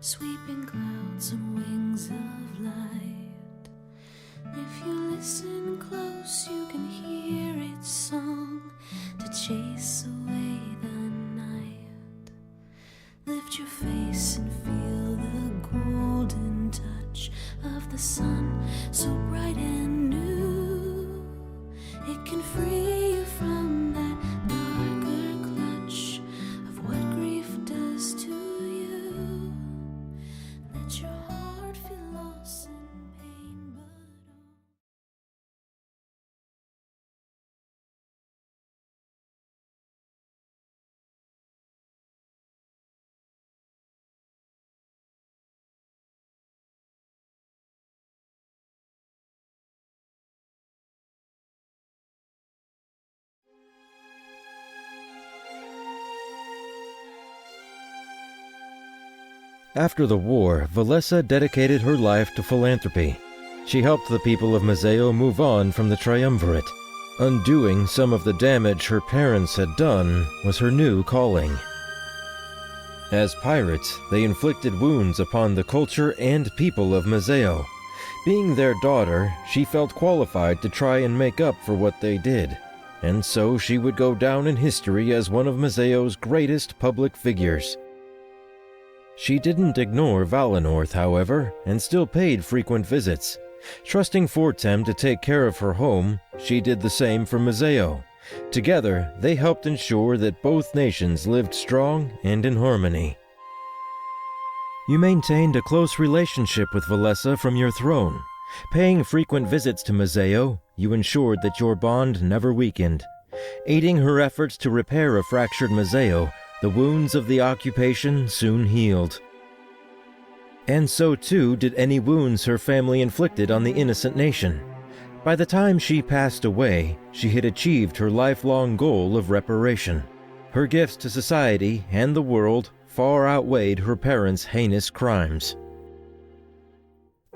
sweeping clouds on wings of light. If you listen close, you can hear its song to chase away the night. Lift your face and feel the golden touch of the sun, so bright and new. It can free you from that darker clutch of what grief does to you. Let your heart feel lost in pain, but After the war, Valessa dedicated her life to philanthropy. She helped the people of Mazeo move on from the Triumvirate. Undoing some of the damage her parents had done was her new calling. As pirates, they inflicted wounds upon the culture and people of Mazeo. Being their daughter, she felt qualified to try and make up for what they did, and so she would go down in history as one of Mazeo's greatest public figures. She didn't ignore Valenorth, however, and still paid frequent visits. Trusting Fortem to take care of her home, she did the same for Mazeo. Together, they helped ensure that both nations lived strong and in harmony. You maintained a close relationship with Valessa from your throne. Paying frequent visits to Mazeo, you ensured that your bond never weakened. Aiding her efforts to repair a fractured Mazeo, the wounds of the occupation soon healed. And so too did any wounds her family inflicted on the innocent nation. By the time she passed away, she had achieved her lifelong goal of reparation. Her gifts to society and the world far outweighed her parents' heinous crimes.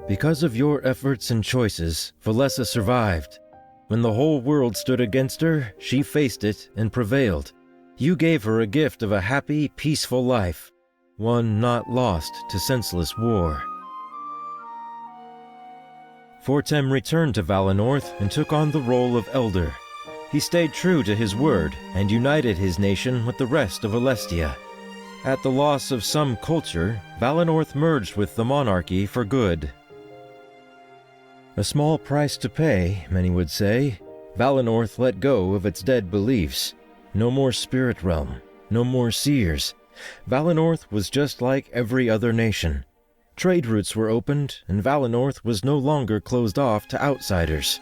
Because of your efforts and choices, Valessa survived. When the whole world stood against her, she faced it and prevailed. You gave her a gift of a happy, peaceful life, one not lost to senseless war. Fortem returned to Valenorth and took on the role of elder. He stayed true to his word and united his nation with the rest of Alestia. At the loss of some culture, Valenorth merged with the monarchy for good. A small price to pay, many would say. Valenorth let go of its dead beliefs. No more spirit realm, no more seers. Valenorth was just like every other nation. Trade routes were opened, and Valenorth was no longer closed off to outsiders.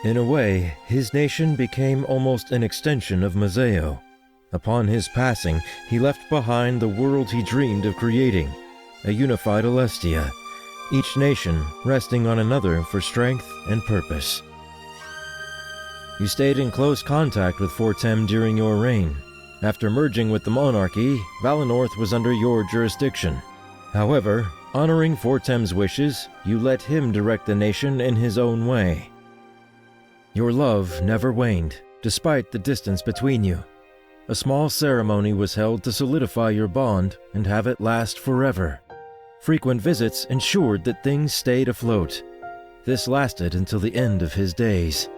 In a way, his nation became almost an extension of Mazeo. Upon his passing, he left behind the world he dreamed of creating, a unified Alestia, each nation resting on another for strength and purpose. You stayed in close contact with Fortem during your reign. After merging with the monarchy, Valenorth was under your jurisdiction. However, honoring Fortem's wishes, you let him direct the nation in his own way. Your love never waned, despite the distance between you. A small ceremony was held to solidify your bond and have it last forever. Frequent visits ensured that things stayed afloat. This lasted until the end of his days.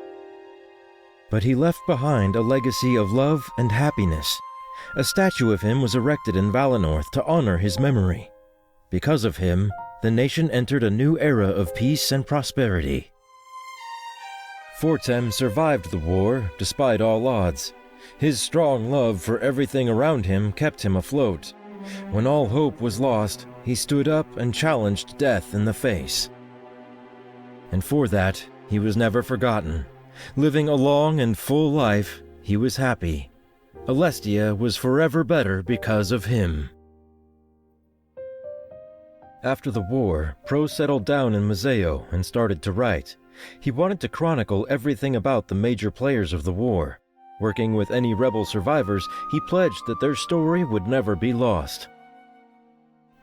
But he left behind a legacy of love and happiness. A statue of him was erected in Valenorth to honor his memory. Because of him, the nation entered a new era of peace and prosperity. Fortem survived the war despite all odds. His strong love for everything around him kept him afloat. When all hope was lost, he stood up and challenged death in the face. And for that, he was never forgotten. Living a long and full life, he was happy. Alestia was forever better because of him. After the war, Pro settled down in Mazeo and started to write. He wanted to chronicle everything about the major players of the war. Working with any rebel survivors, he pledged that their story would never be lost.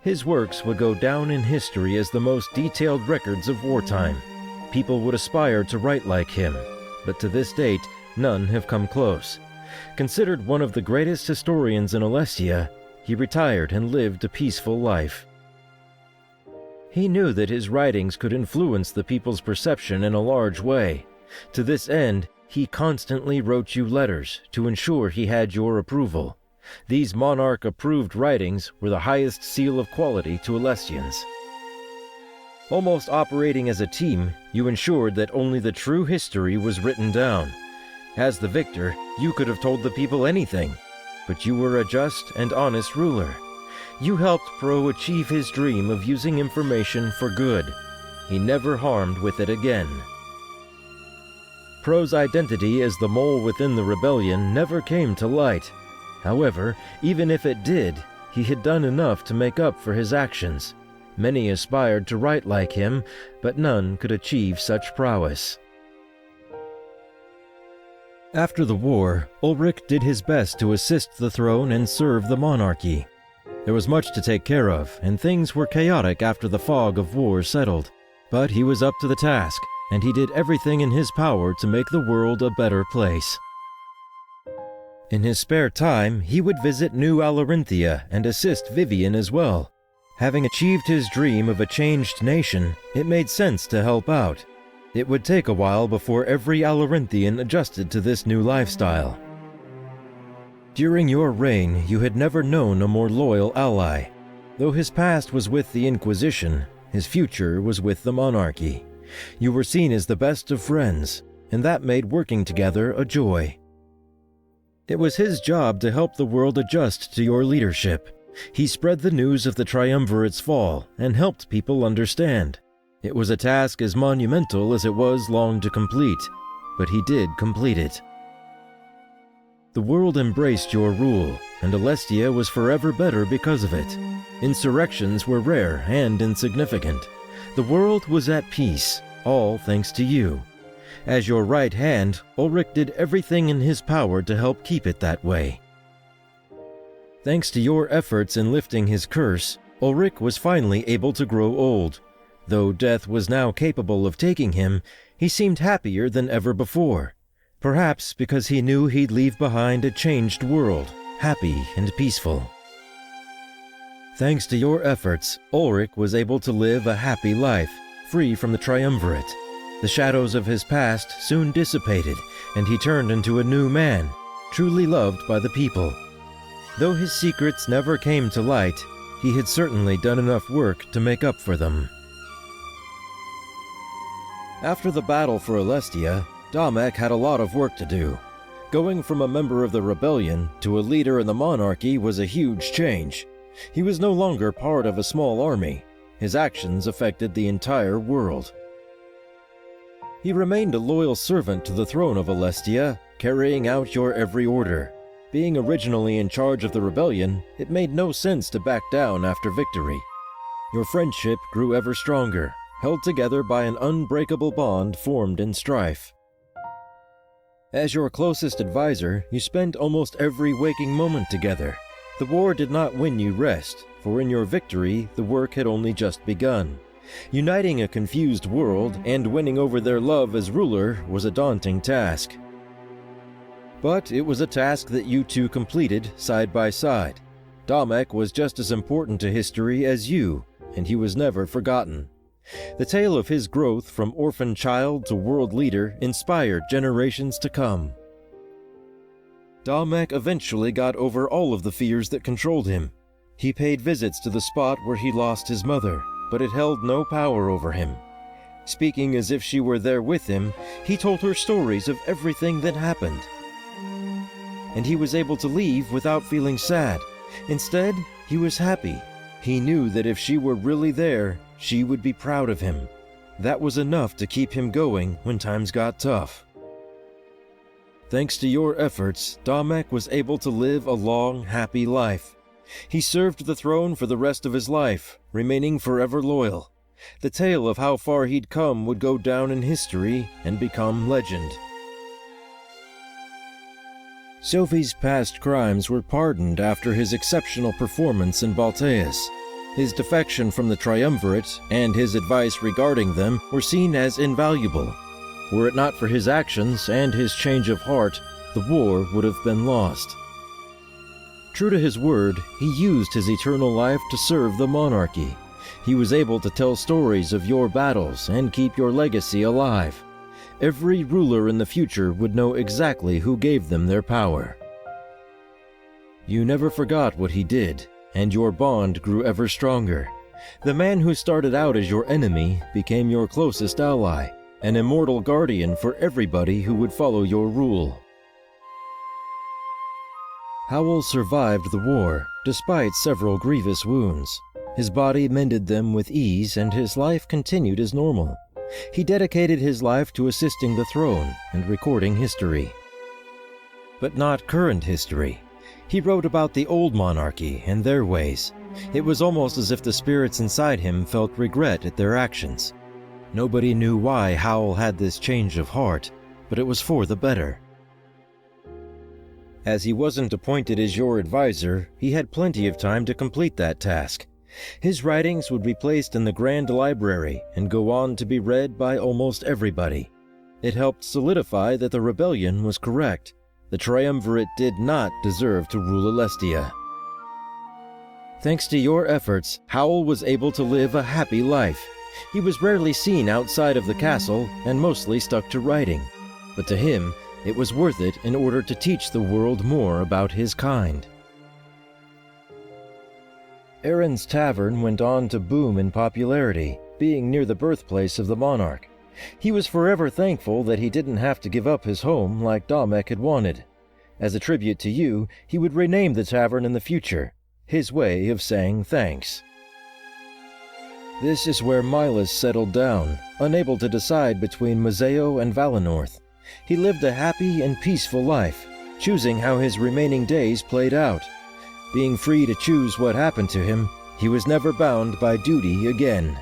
His works would go down in history as the most detailed records of wartime. People would aspire to write like him, but to this date, none have come close. Considered one of the greatest historians in Alestia, he retired and lived a peaceful life. He knew that his writings could influence the people's perception in a large way. To this end, he constantly wrote you letters to ensure he had your approval. These monarch-approved writings were the highest seal of quality to Alestians. Almost operating as a team, you ensured that only the true history was written down. As the victor, you could have told the people anything, but you were a just and honest ruler. You helped Pro achieve his dream of using information for good. He never harmed with it again. Pro's identity as the mole within the rebellion never came to light. However, even if it did, he had done enough to make up for his actions. Many aspired to write like him, but none could achieve such prowess. After the war, Ulrich did his best to assist the throne and serve the monarchy. There was much to take care of, and things were chaotic after the fog of war settled. But he was up to the task, and he did everything in his power to make the world a better place. In his spare time, he would visit New Alarinthia and assist Vivian as well. Having achieved his dream of a changed nation, it made sense to help out. It would take a while before every Alarinthian adjusted to this new lifestyle. During your reign, you had never known a more loyal ally. Though his past was with the Inquisition, his future was with the monarchy. You were seen as the best of friends, and that made working together a joy. It was his job to help the world adjust to your leadership. He spread the news of the Triumvirate's fall and helped people understand. It was a task as monumental as it was long to complete, but he did complete it. The world embraced your rule, and Alestia was forever better because of it. Insurrections were rare and insignificant. The world was at peace, all thanks to you. As your right hand, Ulrich did everything in his power to help keep it that way. Thanks to your efforts in lifting his curse, Ulrich was finally able to grow old. Though death was now capable of taking him, he seemed happier than ever before. Perhaps because he knew he'd leave behind a changed world, happy and peaceful. Thanks to your efforts, Ulrich was able to live a happy life, free from the Triumvirate. The shadows of his past soon dissipated, and he turned into a new man, truly loved by the people. Though his secrets never came to light, he had certainly done enough work to make up for them. After the battle for Alestia, Damek had a lot of work to do. Going from a member of the rebellion to a leader in the monarchy was a huge change. He was no longer part of a small army. His actions affected the entire world. He remained a loyal servant to the throne of Alestia, carrying out your every order. Being originally in charge of the rebellion, it made no sense to back down after victory. Your friendship grew ever stronger, held together by an unbreakable bond formed in strife. As your closest advisor, you spent almost every waking moment together. The war did not win you rest, for in your victory, the work had only just begun. Uniting a confused world and winning over their love as ruler was a daunting task. But it was a task that you two completed side by side. Damek was just as important to history as you, and he was never forgotten. The tale of his growth from orphan child to world leader inspired generations to come. Damek eventually got over all of the fears that controlled him. He paid visits to the spot where he lost his mother, but it held no power over him. Speaking as if she were there with him, he told her stories of everything that happened. And he was able to leave without feeling sad. Instead, he was happy. He knew that if she were really there, she would be proud of him. That was enough to keep him going when times got tough. Thanks to your efforts, Damek was able to live a long, happy life. He served the throne for the rest of his life, remaining forever loyal. The tale of how far he'd come would go down in history and become legend. Sophie's past crimes were pardoned after his exceptional performance in Balteus. His defection from the Triumvirate and his advice regarding them were seen as invaluable. Were it not for his actions and his change of heart, the war would have been lost. True to his word, he used his eternal life to serve the monarchy. He was able to tell stories of your battles and keep your legacy alive. Every ruler in the future would know exactly who gave them their power. You never forgot what he did, and your bond grew ever stronger. The man who started out as your enemy became your closest ally, an immortal guardian for everybody who would follow your rule. Howell survived the war, despite several grievous wounds. His body mended them with ease, and his life continued as normal. He dedicated his life to assisting the throne and recording history. But not current history. He wrote about the old monarchy and their ways. It was almost as if the spirits inside him felt regret at their actions. Nobody knew why Howell had this change of heart, but it was for the better. As he wasn't appointed as your advisor, he had plenty of time to complete that task. His writings would be placed in the Grand Library and go on to be read by almost everybody. It helped solidify that the rebellion was correct. The Triumvirate did not deserve to rule Alestia. Thanks to your efforts, Howell was able to live a happy life. He was rarely seen outside of the castle and mostly stuck to writing. But to him, it was worth it in order to teach the world more about his kind. Erin's Tavern went on to boom in popularity, being near the birthplace of the monarch. He was forever thankful that he didn't have to give up his home like Domek had wanted. As a tribute to you, he would rename the tavern in the future, his way of saying thanks. This is where Milas settled down, unable to decide between Mazeo and Valenorth. He lived a happy and peaceful life, choosing how his remaining days played out. Being free to choose what happened to him, he was never bound by duty again.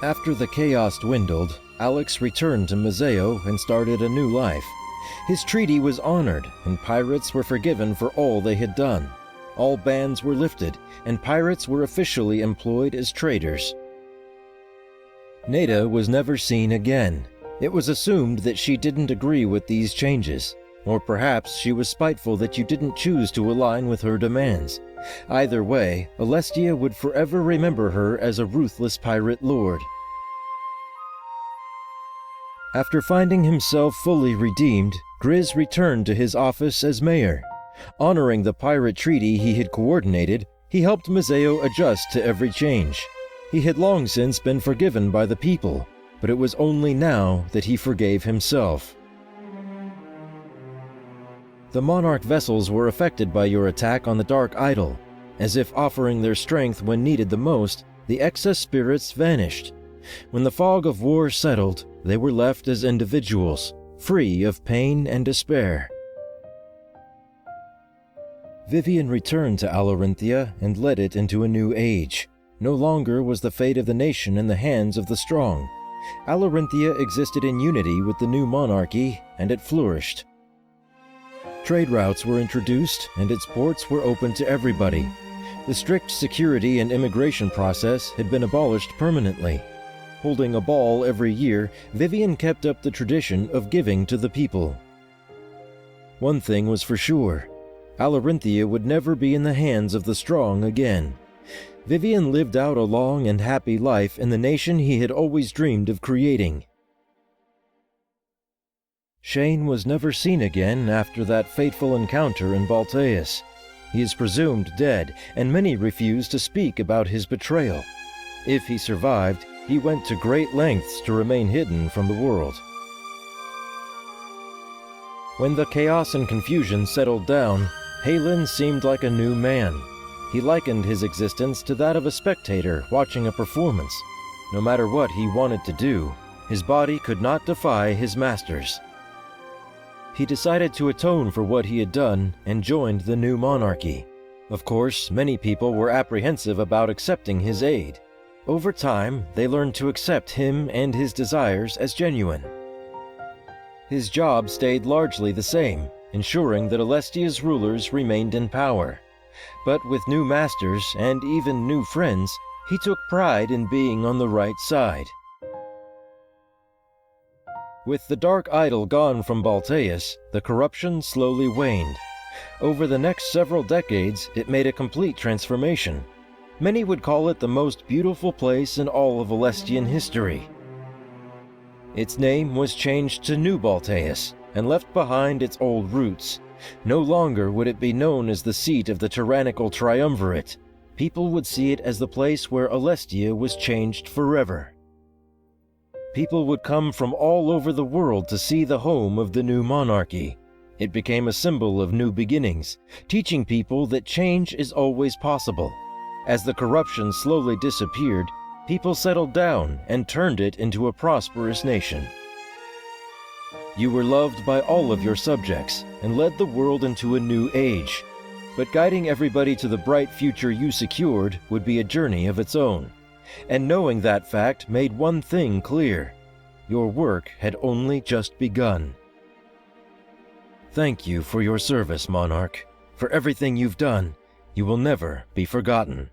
After the chaos dwindled, Alex returned to Mazeo and started a new life. His treaty was honored, and pirates were forgiven for all they had done. All bans were lifted, and pirates were officially employed as traders. Neda was never seen again. It was assumed that she didn't agree with these changes, or perhaps she was spiteful that you didn't choose to align with her demands. Either way, Alestia would forever remember her as a ruthless pirate lord. After finding himself fully redeemed, Grizz returned to his office as mayor. Honoring the pirate treaty he had coordinated, he helped Mazeo adjust to every change. He had long since been forgiven by the people, but it was only now that he forgave himself. The Monarch vessels were affected by your attack on the Dark Idol. As if offering their strength when needed the most, the excess spirits vanished. When the fog of war settled, they were left as individuals, free of pain and despair. Vivian returned to Alarinthia and led it into a new age. No longer was the fate of the nation in the hands of the strong. Alarinthia existed in unity with the new monarchy, and it flourished. Trade routes were introduced, and its ports were open to everybody. The strict security and immigration process had been abolished permanently. Holding a ball every year, Vivian kept up the tradition of giving to the people. One thing was for sure. Alarinthia would never be in the hands of the strong again. Vivian lived out a long and happy life in the nation he had always dreamed of creating. Shane was never seen again after that fateful encounter in Balteus. He is presumed dead, and many refuse to speak about his betrayal. If he survived, he went to great lengths to remain hidden from the world. When the chaos and confusion settled down, Halen seemed like a new man. He likened his existence to that of a spectator watching a performance. No matter what he wanted to do, his body could not defy his masters. He decided to atone for what he had done and joined the new monarchy. Of course, many people were apprehensive about accepting his aid. Over time, they learned to accept him and his desires as genuine. His job stayed largely the same, ensuring that Alestia's rulers remained in power. But with new masters and even new friends, he took pride in being on the right side. With the Dark Idol gone from Balteus, the corruption slowly waned. Over the next several decades, it made a complete transformation. Many would call it the most beautiful place in all of Alestian history. Its name was changed to New Balteus and left behind its old roots. No longer would it be known as the seat of the tyrannical triumvirate. People would see it as the place where Alestia was changed forever. People would come from all over the world to see the home of the new monarchy. It became a symbol of new beginnings, teaching people that change is always possible. As the corruption slowly disappeared, people settled down and turned it into a prosperous nation. You were loved by all of your subjects and led the world into a new age. But guiding everybody to the bright future you secured would be a journey of its own. And knowing that fact made one thing clear: your work had only just begun. Thank you for your service, Monarch. For everything you've done, you will never be forgotten.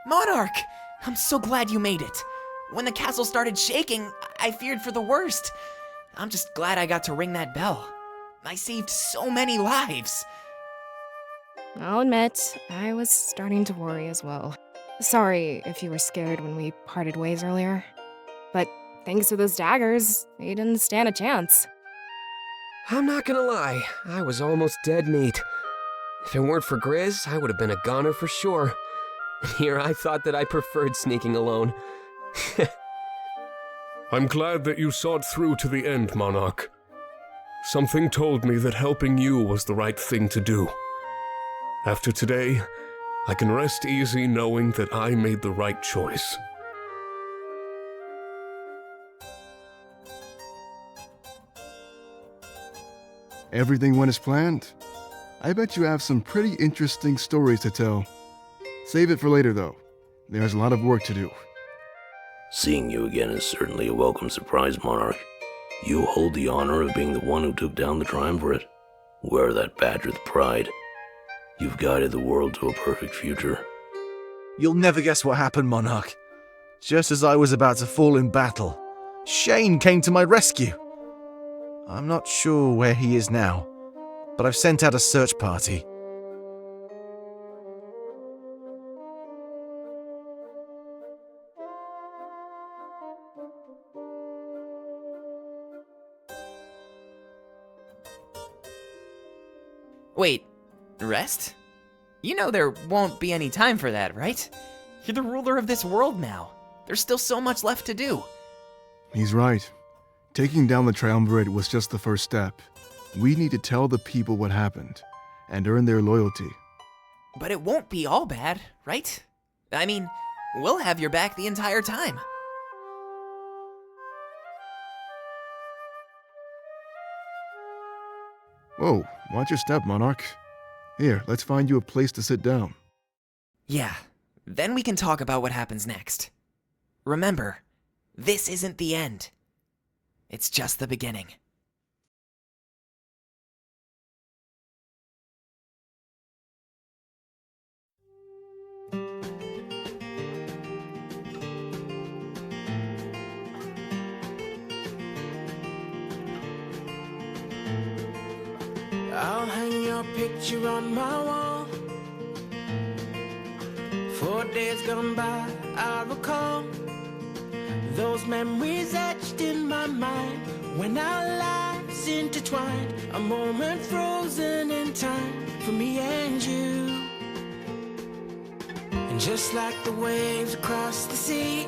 Monarch! I'm so glad you made it. When the castle started shaking, I feared for the worst. I'm just glad I got to ring that bell. I saved so many lives. I'll admit, I was starting to worry as well. Sorry if you were scared when we parted ways earlier. But thanks to those daggers, they didn't stand a chance. I'm not gonna lie, I was almost dead meat. If it weren't for Grizz, I would have been a goner for sure. Here I thought that I preferred sneaking alone. I'm glad that you saw it through to the end, Monarch. Something told me that helping you was the right thing to do. After today, I can rest easy knowing that I made the right choice. Everything went as planned. I bet you have some pretty interesting stories to tell. Save it for later, though. There's a lot of work to do. Seeing you again is certainly a welcome surprise, Monarch. You hold the honor of being the one who took down the Triumvirate. Wear that badge with pride. You've guided the world to a perfect future. You'll never guess what happened, Monarch. Just as I was about to fall in battle, Shane came to my rescue. I'm not sure where he is now, but I've sent out a search party. Wait, rest? You know there won't be any time for that, right? You're the ruler of this world now. There's still so much left to do. He's right. Taking down the Triumvirate was just the first step. We need to tell the people what happened, and earn their loyalty. But it won't be all bad, right? I mean, we'll have your back the entire time. Whoa, watch your step, Monarch. Here, let's find you a place to sit down. Yeah, then we can talk about what happens next. Remember, this isn't the end. It's just the beginning. I'll hang your picture on my wall. 4 days gone by, I recall those memories etched in my mind when our lives lives intertwined, a moment frozen in time for me and you. And just like the waves across the sea,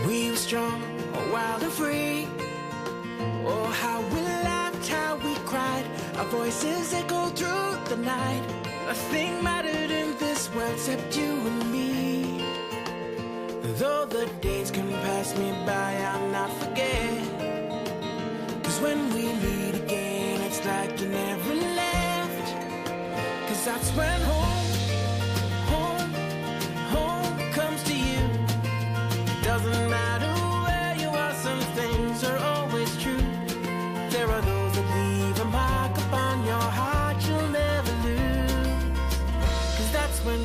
we were strong, wild and free. Oh, how we laughed, how we cried, our voices echoed through the night. Nothing mattered in this world except you and me. Though the days can pass me by, I'll not forget. 'Cause when we meet again, it's like you never left. 'Cause that's when home comes to you. It doesn't matter where you are, some things are always true. There are those that leave a mark upon your heart you'll never lose. 'Cause that's when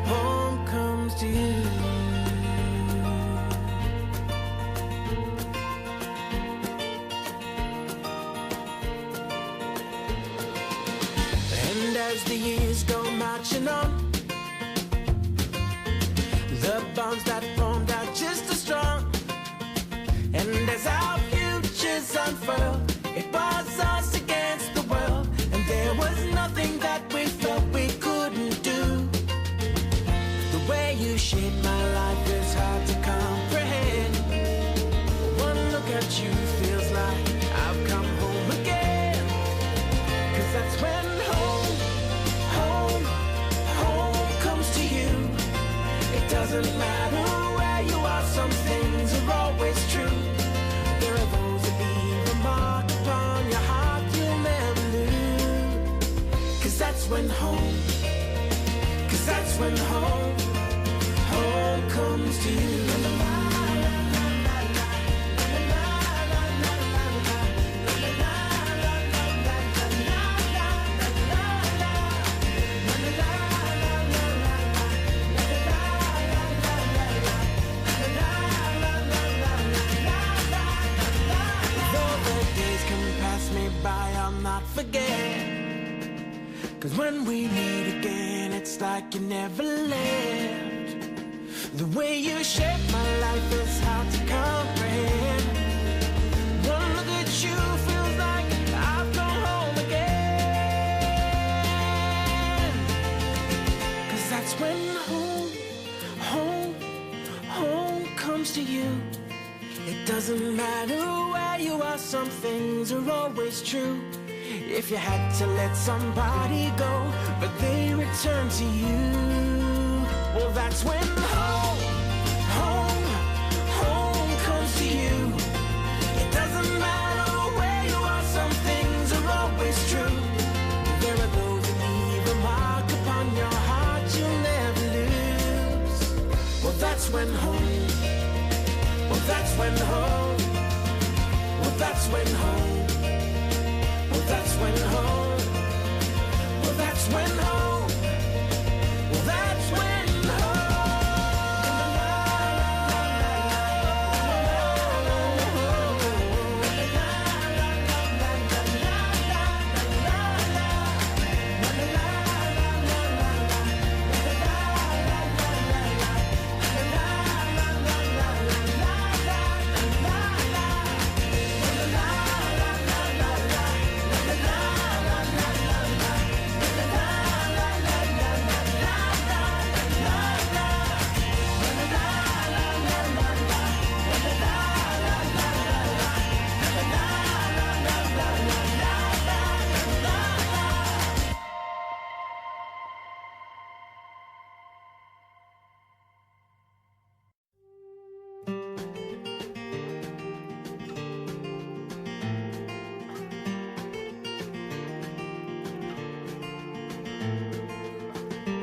home comes to you. And as the years go marching on, the bonds that formed are just as strong. And as our futures unfurl, it was us against the world, and there was nothing that we felt we couldn't do. The way you shaped my life is hard to comprehend. One look at you feels like I've come home again. 'Cause that's when home comes to you. It doesn't matter where you are, some things are always true. There are those that leave a mark upon your heart you'll never lose. 'Cause that's when home comes to you. By, I'll not forget. 'Cause when we meet again, it's like you never left. The way you shaped my life is hard to comprehend. One look at you feels like I've come home again. 'Cause that's when home comes to you. It doesn't matter where you are, some things are always true. If you had to let somebody go, but they return to you, well, that's when home comes to you. It doesn't matter where you are, some things are always true. There are those that leave a mark upon your heart you'll never lose. Well, that's when home. Well, that's when home. Well, that's when home. Well, that's when home. Well, that's when home. Well, that's when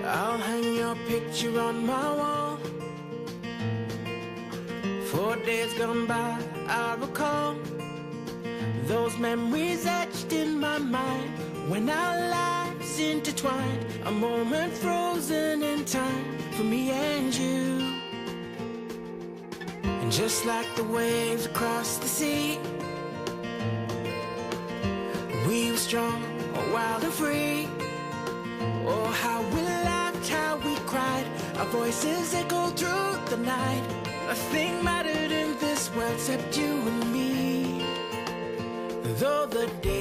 I'll hang your picture on my wall. 4 days gone by, I recall those memories etched in my mind. When our lives intertwined, a moment frozen in time for me and you. And just like the waves across the sea, we were strong, wild and free. Oh, how we laughed, how we cried, our voices echoed through the night. Nothing mattered in this world except you and me. Though the day